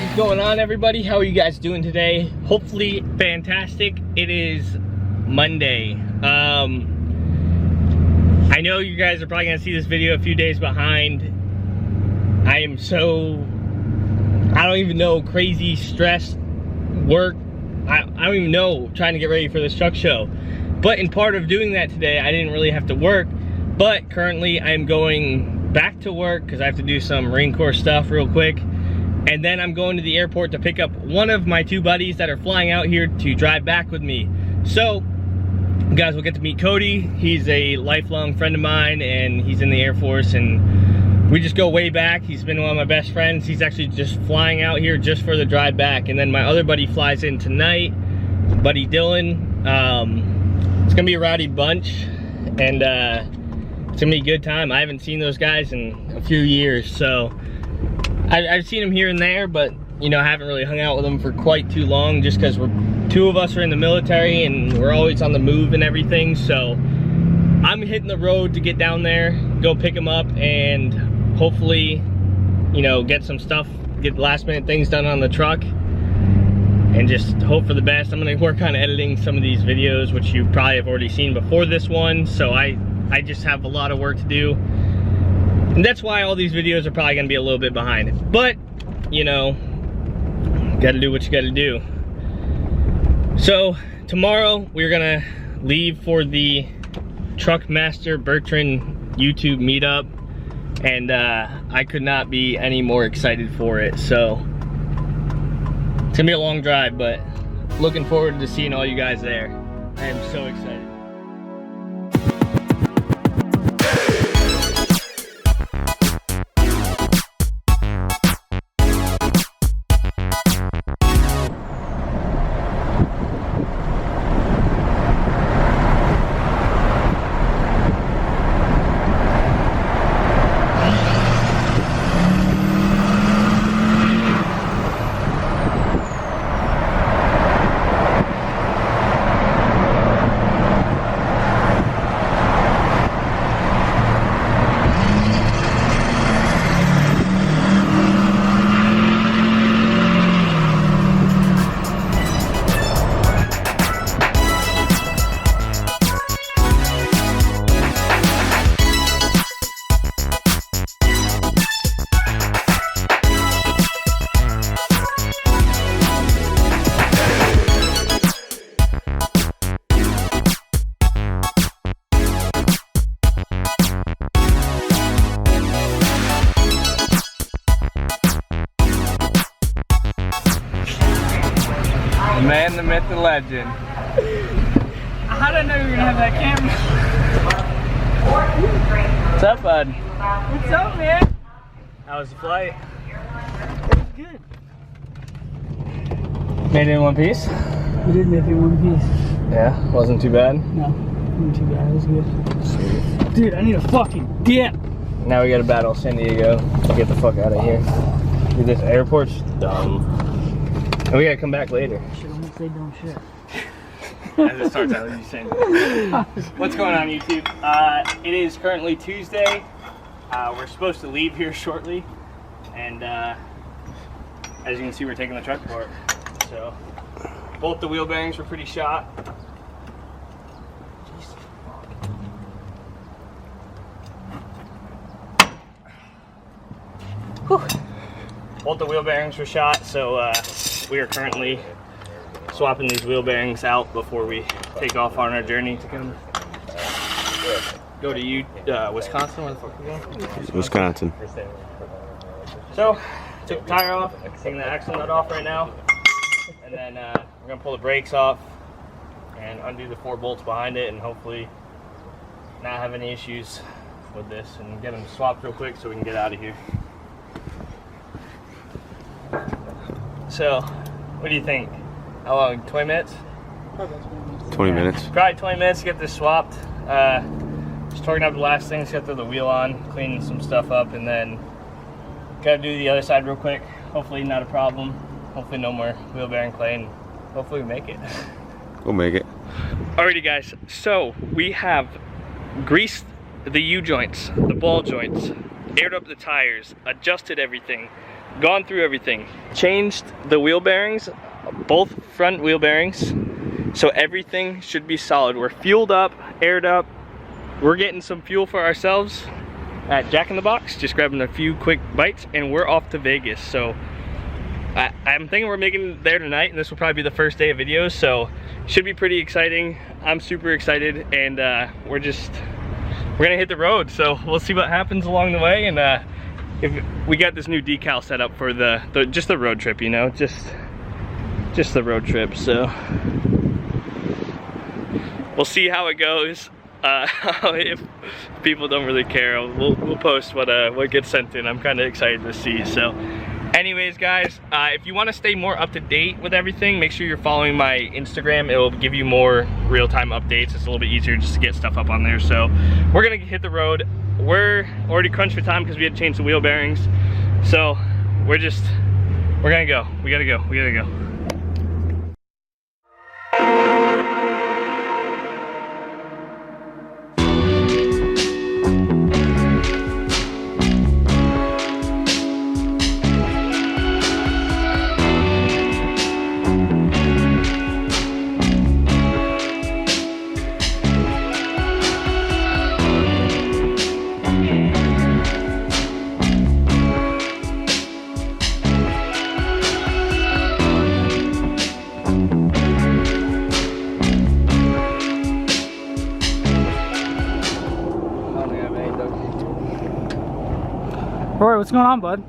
What's going on, everybody? How are you guys doing today? Hopefully fantastic. It is Monday. I know you guys are probably gonna see this video a few days behind. I am so, I don't even know, crazy stressed work. I don't even know, trying to get ready for this truck show. But in part of doing that today, I didn't really have to work. But currently I'm going back to work because I have to do some Marine Corps stuff real quick. And then I'm going to the airport to pick up one of my two buddies that are flying out here to drive back with me. So, you guys will get to meet Cody. He's a lifelong friend of mine and he's in the Air Force and we just go way back. He's been one of my best friends. He's actually just flying out here just for the drive back. And then my other buddy flies in tonight, buddy Dylan. It's gonna be a rowdy bunch and it's gonna be a good time. I haven't seen those guys in a few years, so I've seen them here and there, but you know, I haven't really hung out with them for quite too long just because two of us are in the military and we're always on the move and everything. So I'm hitting the road to get down there, go pick them up, and hopefully, you know, get some stuff, get last minute things done on the truck and just hope for the best. I'm gonna work on editing some of these videos, which you probably have already seen before this one. So I just have a lot of work to do. And that's why all these videos are probably gonna be a little bit behind. But, you know, gotta do what you gotta do. So, tomorrow we're gonna leave for the Truckmaster Bertrand YouTube meetup. And I could not be any more excited for it. So, it's gonna be a long drive, but looking forward to seeing all you guys there. I am so excited. Man, the myth, the legend. How did I know you were gonna have that camera? What's up, bud? What's up, man? How was the flight? It was good. Made it in one piece? We did make it one piece. Yeah, wasn't too bad. No, wasn't too bad. It was good. Sweet. Dude, I need a fucking dip. Now we gotta battle San Diego to get the fuck out of here. Dude, this airport's dumb. And we gotta come back later. Shit, I'm gonna say dumb shit. As it starts out, you saying. What's going on, YouTube? It is currently Tuesday. We're supposed to leave here shortly, and as you can see, we're taking the truck apart. So both the wheel bearings were pretty shot. Whew. Both the wheel bearings were shot, so we are currently swapping these wheel bearings out before we take off on our journey to come go to Wisconsin. Where the fuck are we going? Wisconsin. So, took the tire off, taking the axle nut off right now, and then we're gonna pull the brakes off and undo the 4 bolts behind it, and hopefully not have any issues with this, and get them swapped real quick so we can get out of here. So, what do you think? How long? 20 minutes? 20 minutes. Probably 20 minutes to get this swapped. Just torquing up the last things, got the wheel on, cleaning some stuff up, and then gotta do the other side real quick. Hopefully not a problem. Hopefully no more wheel bearing clay, and hopefully we make it. We'll make it. Alrighty guys, so we have greased the U-joints, the ball joints, aired up the tires, adjusted everything. gone through everything. Changed the wheel bearings, both front wheel bearings, so everything should be solid. We're fueled up, aired up. We're getting some fuel for ourselves at Jack in the Box, just grabbing a few quick bites, and we're off to Vegas. So I'm thinking we're making it there tonight, and this will probably be the first day of videos, so should be pretty exciting. I'm super excited, and we're gonna hit the road, so we'll see what happens along the way. And if we got this new decal set up for just the road trip, you know, just the road trip. So we'll see how it goes. If people don't really care, we'll post what gets sent in. I'm kind of excited to see. So anyways, guys, if you want to stay more up to date with everything, make sure you're following my Instagram. It will give you more real-time updates. It's a little bit easier just to get stuff up on there. So we're gonna hit the road. We're already crunched for time because we had to change the wheel bearings. So we're gonna go. We gotta go. Rory, what's going on, bud?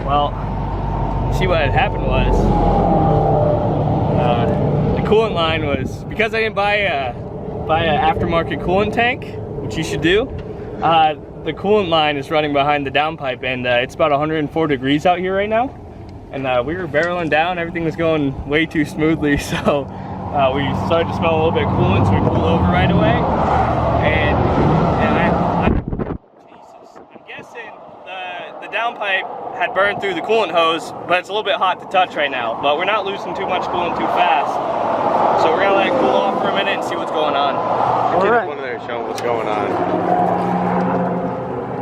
Well, see what had happened was, the coolant line was, because I didn't buy a aftermarket coolant tank, which you should do, the coolant line is running behind the downpipe, and it's about 104 degrees out here right now. And we were barreling down, everything was going way too smoothly, so we started to smell a little bit of coolant, so we pulled over right away. And I'm guessing the downpipe had burned through the coolant hose, but it's a little bit hot to touch right now. But we're not losing too much coolant too fast, so we're gonna let it cool off for a minute and see what's going on. All right. One of there showing what's going on.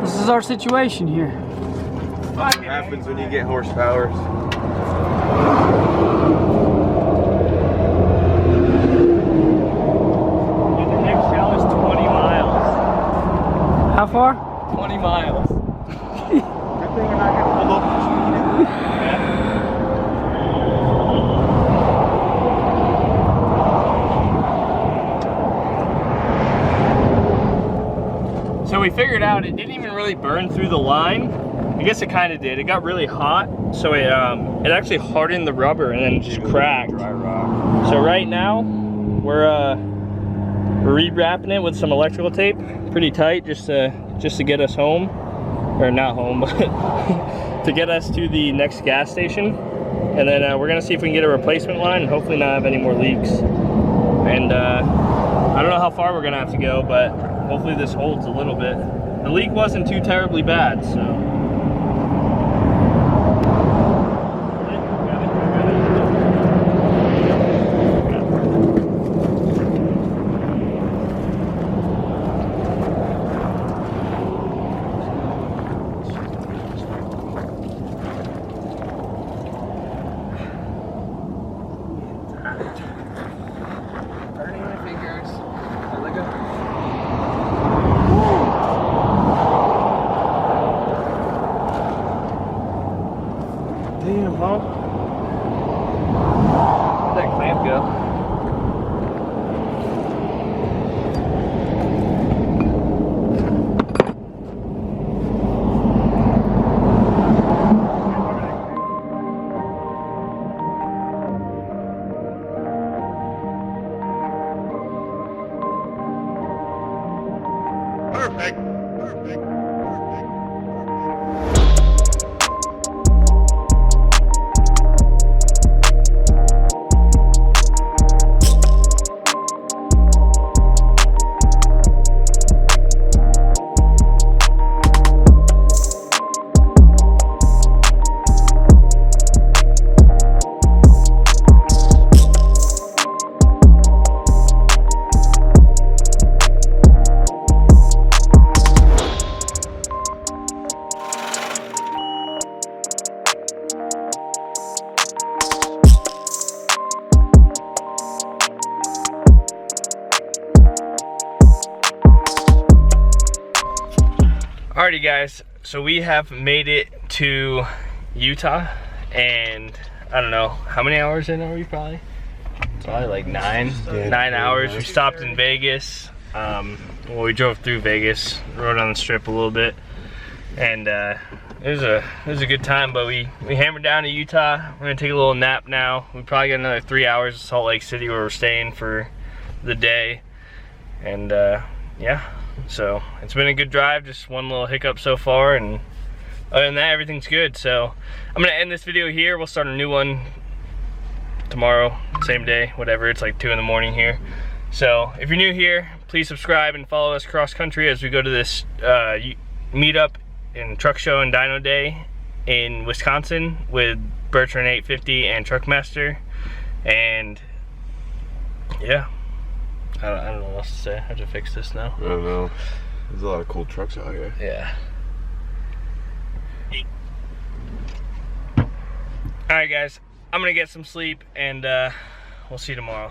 This is our situation here. What happens when you get horsepower? The next shell is 20 miles. How far? 20 miles. Good thing we're not getting pulled over. So we figured out it didn't even really burn through the line. I guess it kind of did. It got really hot, so it actually hardened the rubber and then just cracked. Dry rock. So right now we're re-wrapping it with some electrical tape, pretty tight, just to get us home, or not home, but to get us to the next gas station. And then we're gonna see if we can get a replacement line and hopefully not have any more leaks. And I don't know how far we're gonna have to go, but hopefully this holds a little bit. The leak wasn't too terribly bad, so. Damn, huh? Where'd that clamp go? Perfect. Alrighty guys, so we have made it to Utah, and I don't know, how many hours in are we probably? Probably like 9 hours. We stopped in Vegas. Well, we drove through Vegas, rode on the strip a little bit, and it was a good time. But we hammered down to Utah. We're gonna take a little nap now. We probably got another 3 hours to Salt Lake City where we're staying for the day, and yeah. So it's been a good drive. Just one little hiccup so far, and other than that, everything's good. So I'm gonna end this video here. We'll start a new one tomorrow, same day, whatever. It's like 2 in the morning here. So if you're new here, please subscribe and follow us cross country as we go to this meetup in Truck Show and Dyno Day in Wisconsin with Bertrand 850 and Truckmaster. And yeah, I don't know what else to say. I have to fix this now. I don't know. There's a lot of cool trucks out here. Yeah. Alright guys, I'm gonna get some sleep, and we'll see you tomorrow.